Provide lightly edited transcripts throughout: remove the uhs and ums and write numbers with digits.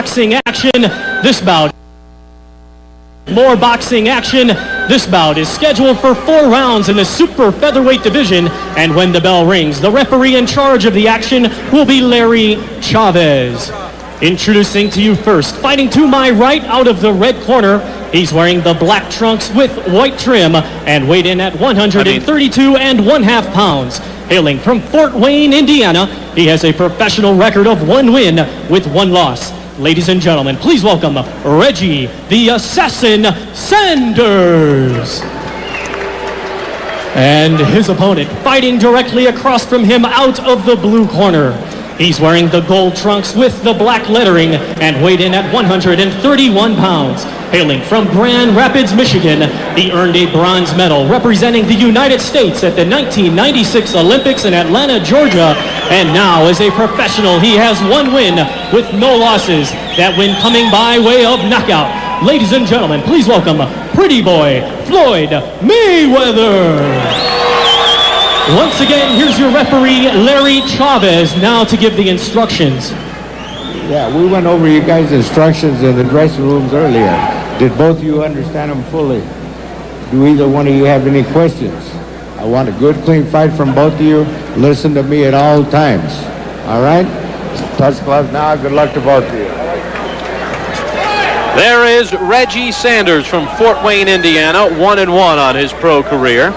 boxing action. This bout. More boxing action. This bout is scheduled for 4 rounds in the super featherweight division. And when the bell rings, the referee in charge of the action will be Larry Chavez. Introducing to you first, fighting to my right out of the red corner, he's wearing the black trunks with white trim and weighed in at 132 1/2 pounds. Hailing from Fort Wayne, Indiana, he has a professional record of 1 win with 1 loss. Ladies and gentlemen, please welcome Reggie, the Assassin Sanders. And his opponent, fighting directly across from him out of the blue corner. He's wearing the gold trunks with the black lettering and weighed in at 131 pounds. Hailing from Grand Rapids, Michigan, he earned a bronze medal representing the United States at the 1996 Olympics in Atlanta, Georgia. And now, as a professional, he has 1 win with no losses. That win coming by way of knockout. Ladies and gentlemen, please welcome Pretty Boy Floyd Mayweather. Once again, here's your referee, Larry Chavez, now to give the instructions. Yeah, we went over you guys' instructions in the dressing rooms earlier. Did both of you understand them fully? Do either one of you have any questions? I want a good, clean fight from both of you. Listen to me at all times. All right? Touch gloves now. Good luck to both of you. There is Reggie Sanders from Fort Wayne, Indiana, 1-1 on his pro career.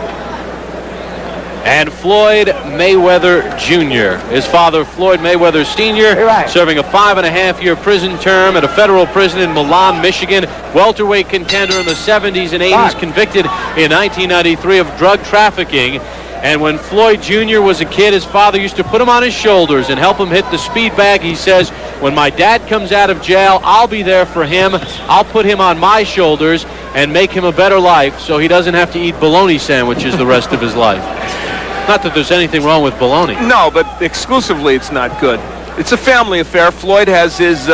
And Floyd Mayweather Jr. His father, Floyd Mayweather Sr., serving a 5.5-year prison term at a federal prison in Milan, Michigan. Welterweight contender in the 70s and 80s, convicted in 1993 of drug trafficking. And when Floyd Jr. was a kid, his father used to put him on his shoulders and help him hit the speed bag. He says, when my dad comes out of jail, I'll be there for him. I'll put him on my shoulders and make him a better life so he doesn't have to eat bologna sandwiches the rest of his life. Not that there's anything wrong with bologna. No, but exclusively it's not good. It's a family affair. Floyd has his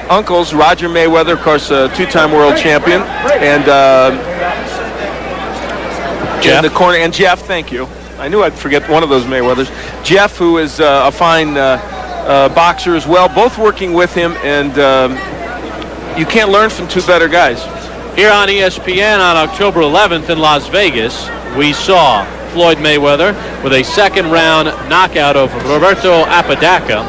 uncles, Roger Mayweather, of course, a 2-time world champion, and Jeff. in the corner, and Jeff, thank you. I knew I'd forget one of those Mayweathers. Jeff, who is a fine boxer as well, both working with him, and you can't learn from 2 better guys. Here on ESPN on October 11th in Las Vegas, we saw Floyd Mayweather with a 2nd-round knockout of Roberto Apodaca.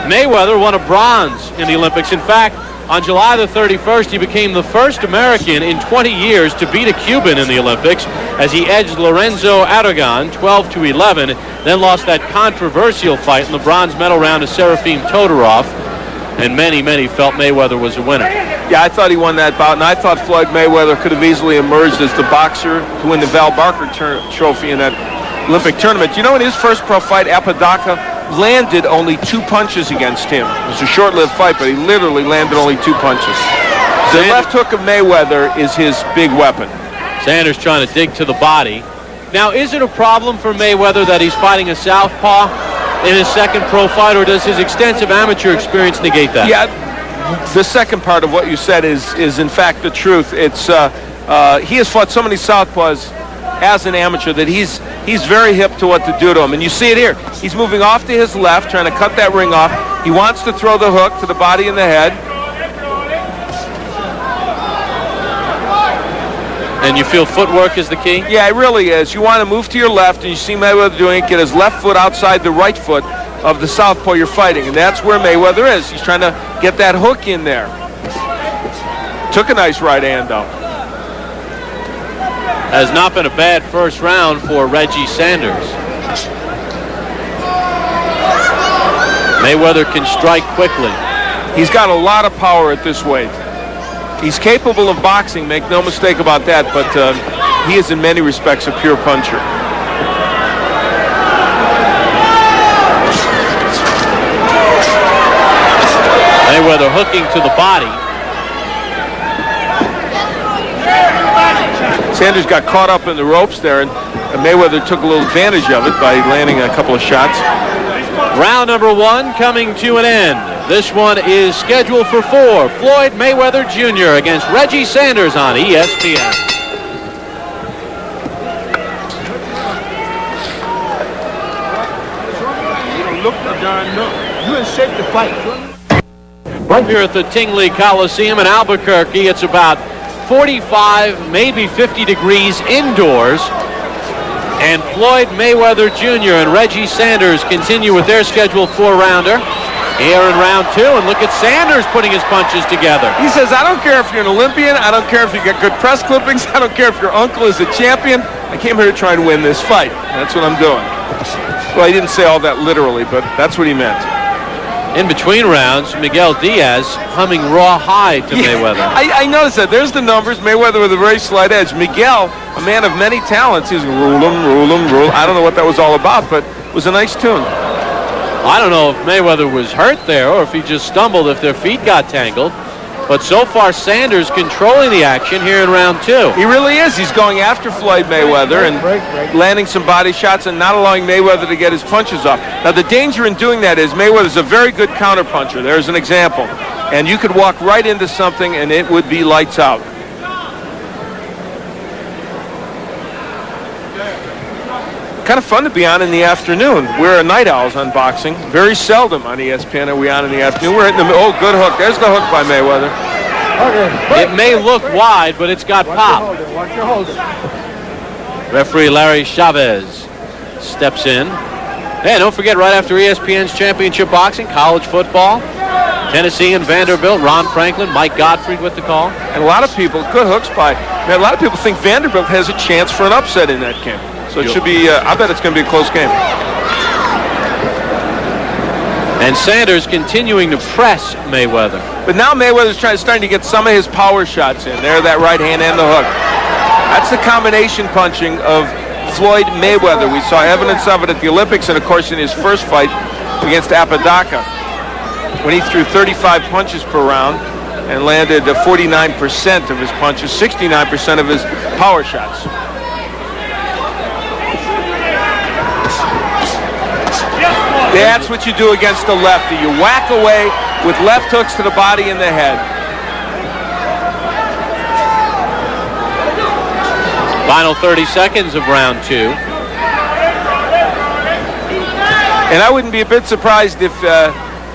Mayweather won a bronze in the Olympics. In fact, on July the 31st, he became the first American in 20 years to beat a Cuban in the Olympics as he edged Lorenzo Aragon 12-11, then lost that controversial fight in the bronze medal round to Serafim Todorov, and many felt Mayweather was a winner. Yeah, I thought he won that bout, and I thought Floyd Mayweather could have easily emerged as the boxer to win the Val Barker trophy in that Olympic tournament. You know, in his first pro fight, Apodaca landed only 2 punches against him. It was a short-lived fight, but he literally landed only 2 punches. The left hook of Mayweather is his big weapon. Sanders trying to dig to the body. Now, is it a problem for Mayweather that he's fighting a southpaw in his 2nd pro fight, or does his extensive amateur experience negate that? Yeah, the second part of what you said is in fact the truth. It's he has fought so many southpaws as an amateur that he's very hip to what to do to him, and you see it here. He's moving off to his left, trying to cut that ring off. He wants to throw the hook to the body and the head. And you feel footwork is the key? Yeah, it really is. You want to move to your left, and you see Mayweather doing it, get his left foot outside the right foot of the southpaw you're fighting, and that's where Mayweather is. He's trying to get that hook in there. Took a nice right hand, though. Has not been a bad first round for Reggie Sanders. Mayweather can strike quickly. He's got a lot of power at this weight. He's capable of boxing, make no mistake about that, but he is in many respects a pure puncher. Mayweather hooking to the body. Sanders got caught up in the ropes there, and Mayweather took a little advantage of it by landing a couple of shots. Round number 1 coming to an end. This one is scheduled for 4. Floyd Mayweather Jr. against Reggie Sanders on ESPN. You don't look the darn no. You in shape to fight. Here at the Tingley Coliseum in Albuquerque, it's about 45, maybe 50 degrees indoors. And Floyd Mayweather Jr. and Reggie Sanders continue with their scheduled 4-rounder. Here in round 2, and look at Sanders putting his punches together. He says, I don't care if you're an Olympian, I don't care if you get good press clippings, I don't care if your uncle is a champion. I came here to try and win this fight. That's what I'm doing. Well, he didn't say all that literally, but that's what he meant. In between rounds, Miguel Diaz humming raw high to Mayweather. I noticed that. There's the numbers. Mayweather with a very slight edge. Miguel, a man of many talents, he's rule him, rule him, rule. I don't know what that was all about, but it was a nice tune. I don't know if Mayweather was hurt there or if he just stumbled, if their feet got tangled. But so far, Sanders controlling the action here in round 2. He really is. He's going after Floyd Mayweather and landing some body shots and not allowing Mayweather to get his punches off. Now, the danger in doing that is Mayweather's a very good counterpuncher. There's an example. And you could walk right into something and it would be lights out. Kind of fun to be on in the afternoon. We're night owls on boxing. Very seldom on ESPN are we on in the afternoon. We're hitting the oh, good hook. There's the hook by Mayweather. It may look wide, but it's got pop. Referee Larry Chavez steps in. Hey, don't forget, right after ESPN's championship boxing, college football, Tennessee and Vanderbilt, Ron Franklin, Mike Gottfried with the call. And a lot of people, good hooks by, man, a lot of people think Vanderbilt has a chance for an upset in that game. So it should be, I bet it's going to be a close game. And Sanders continuing to press Mayweather. But now Mayweather's starting to get some of his power shots in. There, that right hand and the hook. That's the combination punching of Floyd Mayweather. We saw evidence of it at the Olympics and, of course, in his first fight against Apodaca, when he threw 35 punches per round and landed 49% of his punches, 69% of his power shots. That's what you do against the lefty. You whack away with left hooks to the body and the head. Final 30 seconds of round 2. And I wouldn't be a bit surprised if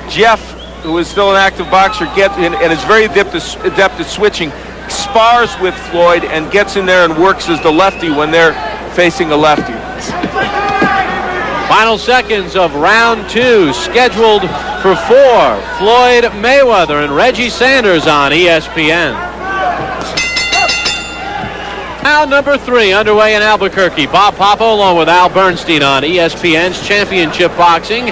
Jeff, who is still an active boxer, gets in and is very adept at switching, spars with Floyd and gets in there and works as the lefty when they're facing a lefty. Final seconds of round 2, scheduled for 4. Floyd Mayweather and Reggie Sanders on ESPN. Round number 3 underway in Albuquerque. Bob Papa along with Al Bernstein on ESPN's Championship Boxing.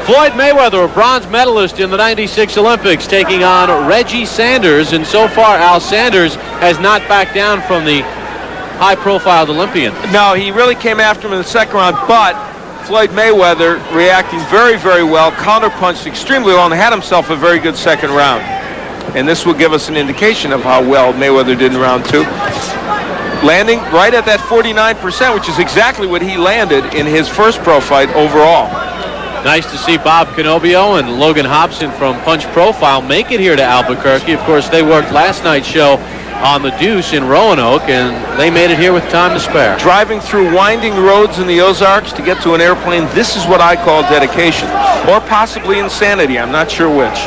Floyd Mayweather, a bronze medalist in the '96 Olympics, taking on Reggie Sanders. And so far, Al Sanders has not backed down from the high-profile Olympian. No, he really came after him in the second round, but Floyd Mayweather reacting very, very well, counterpunched extremely well, and had himself a very good second round. And this will give us an indication of how well Mayweather did in round 2. Landing right at that 49%, which is exactly what he landed in his first pro fight overall. Nice to see Bob Canobio and Logan Hobson from Punch Profile make it here to Albuquerque. Of course, they worked last night's show on the Deuce in Roanoke, and they made it here with time to spare. Driving through winding roads in the Ozarks to get to an airplane, this is what I call dedication. Or possibly insanity, I'm not sure which.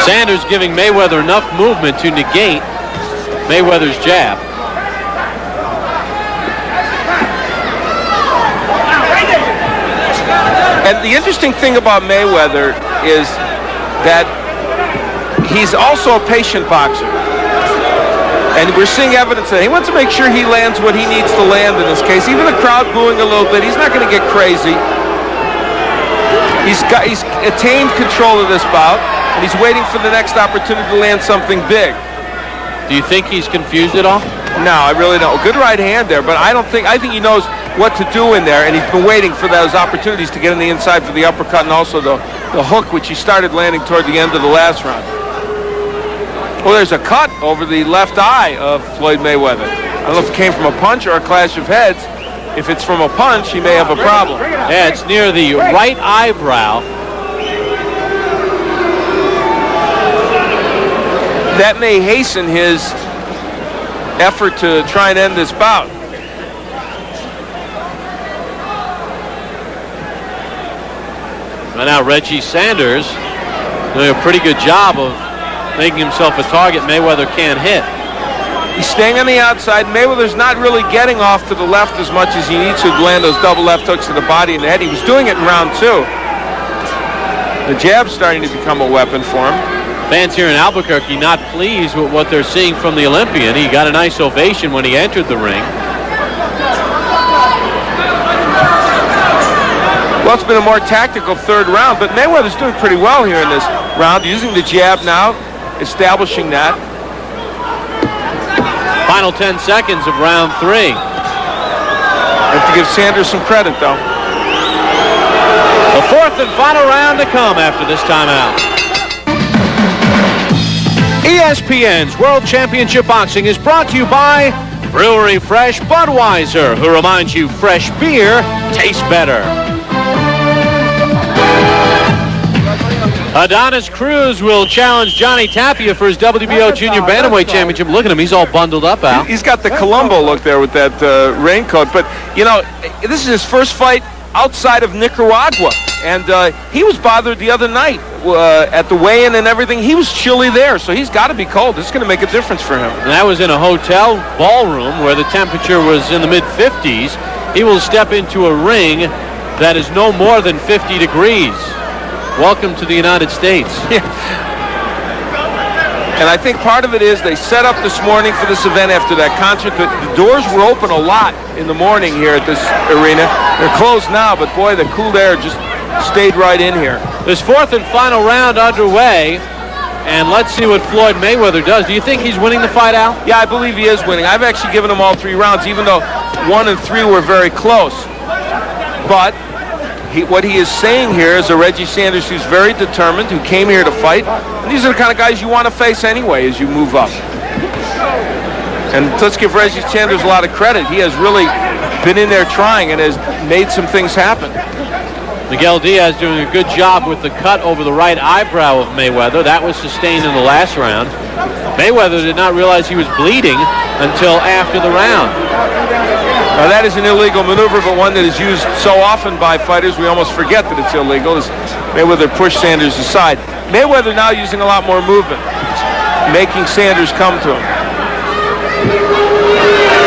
Sanders giving Mayweather enough movement to negate Mayweather's jab. And the interesting thing about Mayweather is that he's also a patient boxer. And we're seeing evidence that he wants to make sure he lands what he needs to land in this case. Even the crowd booing a little bit, he's not going to get crazy. He's attained control of this bout, and he's waiting for the next opportunity to land something big. Do you think he's confused at all? No, I really don't. Good right hand there, but I think he knows what to do in there, and he's been waiting for those opportunities to get in the inside for the uppercut and also the hook, which he started landing toward the end of the last round. Well, there's a cut over the left eye of Floyd Mayweather. I don't know if it came from a punch or a clash of heads. If it's from a punch, he may have a problem. Yeah, it's near the right eyebrow. That may hasten his effort to try and end this bout. And now Reggie Sanders doing a pretty good job of making himself a target Mayweather can't hit. He's staying on the outside. Mayweather's not really getting off to the left as much as he needs to land those double left hooks to the body and the head. He was doing it in round 2. The jab's starting to become a weapon for him. Fans here in Albuquerque not pleased with what they're seeing from the Olympian. He got a nice ovation when he entered the ring. Well, it's been a more tactical third round, but Mayweather's doing pretty well here in this round, using the jab now, establishing that. Final 10 seconds of round 3. Have to give Sanders some credit, though. The fourth and final round to come after this timeout. ESPN's World Championship Boxing is brought to you by Brewery Fresh Budweiser, who reminds you fresh beer tastes better. Adonis Cruz will challenge Johnny Tapia for his WBO Junior Bantamweight Championship. Look at him. He's all bundled up, Al. He's got the Columbo look there with that raincoat. But, you know, this is his first fight outside of Nicaragua. And he was bothered the other night at the weigh-in and everything. He was chilly there, so he's got to be cold. This is going to make a difference for him. And that was in a hotel ballroom where the temperature was in the mid-50s. He will step into a ring that is no more than 50 degrees. Welcome to the United States. Yeah. And I think part of it is they set up this morning for this event after that concert. The doors were open a lot in the morning here at this arena. They're closed now, but boy, the cool air just stayed right in here. This fourth and final round underway, and let's see what Floyd Mayweather does. Do you think he's winning the fight, Al? Yeah, I believe he is winning. I've actually given him all 3 rounds, even though 1 and 3 were very close. But what he is saying here is a Reggie Sanders who's very determined, who came here to fight. And these are the kind of guys you want to face anyway as you move up. And let's give Reggie Sanders a lot of credit. He has really been in there trying and has made some things happen. Miguel Diaz doing a good job with the cut over the right eyebrow of Mayweather. That was sustained in the last round. Mayweather did not realize he was bleeding until after the round. Now that is an illegal maneuver, but one that is used so often by fighters we almost forget that it's illegal, as Mayweather pushed Sanders aside. Mayweather now using a lot more movement, making Sanders come to him.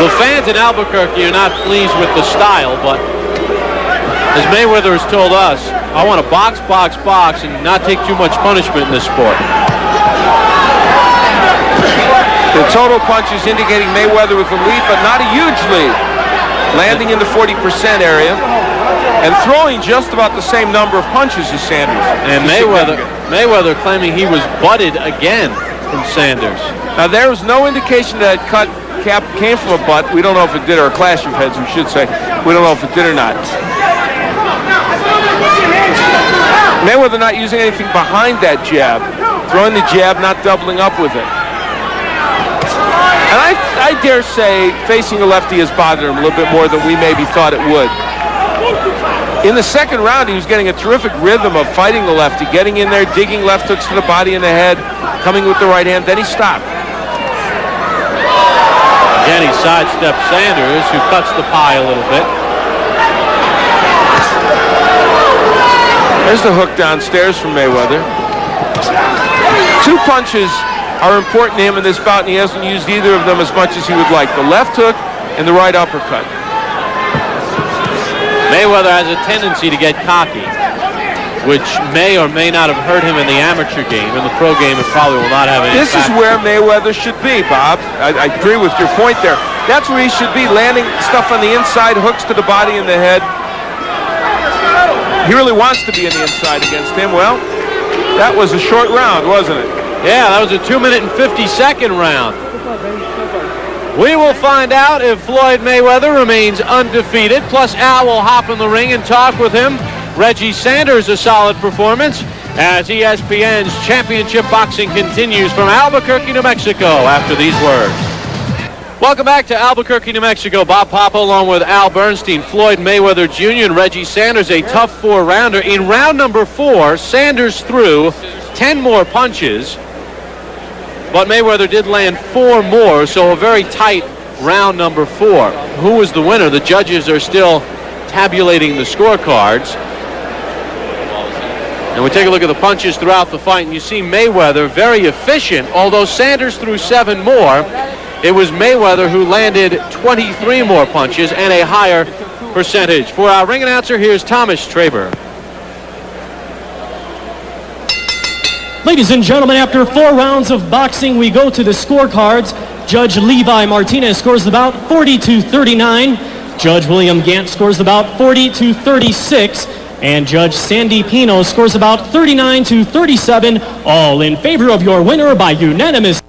The fans in Albuquerque are not pleased with the style, but as Mayweather has told us, I want to box, box, box, and not take too much punishment in this sport. The total punches indicating Mayweather with a lead, but not a huge lead. Landing in the 40% area and throwing just about the same number of punches as Sanders. And Mayweather claiming he was butted again from Sanders. Now there was no indication that cut cap came from a butt. We don't know if it did, or a clash of heads, we should say. We don't know if it did or not. Mayweather not using anything behind that jab. Throwing the jab, not doubling up with it. And I dare say facing a lefty has bothered him a little bit more than we maybe thought it would. In the second round, he was getting a terrific rhythm of fighting the lefty, getting in there, digging left hooks to the body and the head, coming with the right hand, then he stopped. Again, he sidestepped Sanders, who cuts the pie a little bit. There's the hook downstairs from Mayweather. 2 punches are important to him in this bout, and he hasn't used either of them as much as he would like. The left hook and the right uppercut. Mayweather has a tendency to get cocky, which may or may not have hurt him in the amateur game. In the pro game, it probably will not have any This is where Mayweather should be, Bob. I agree with your point there. That's where he should be, landing stuff on the inside, hooks to the body and the head. He really wants to be on the inside against him. Well, that was a short round, wasn't it? Yeah, that was a 2-minute and 50-second round. We will find out if Floyd Mayweather remains undefeated. Plus, Al will hop in the ring and talk with him. Reggie Sanders, a solid performance, as ESPN's Championship Boxing continues from Albuquerque, New Mexico, after these words. Welcome back to Albuquerque, New Mexico. Bob Papa along with Al Bernstein, Floyd Mayweather Jr. and Reggie Sanders, a tough 4-rounder. In round number 4, Sanders threw 10 more punches, but Mayweather did land 4 more, so a very tight round number 4. Who was the winner? The judges are still tabulating the scorecards. And we take a look at the punches throughout the fight, and you see Mayweather very efficient. Although Sanders threw 7 more, it was Mayweather who landed 23 more punches and a higher percentage. For our ring announcer, here's Thomas Traber. Ladies and gentlemen, after 4 rounds of boxing, we go to the scorecards. Judge Levi Martinez scores about 40-39. Judge William Gant scores about 40-36. And Judge Sandy Pino scores about 39-37, all in favor of your winner by unanimous.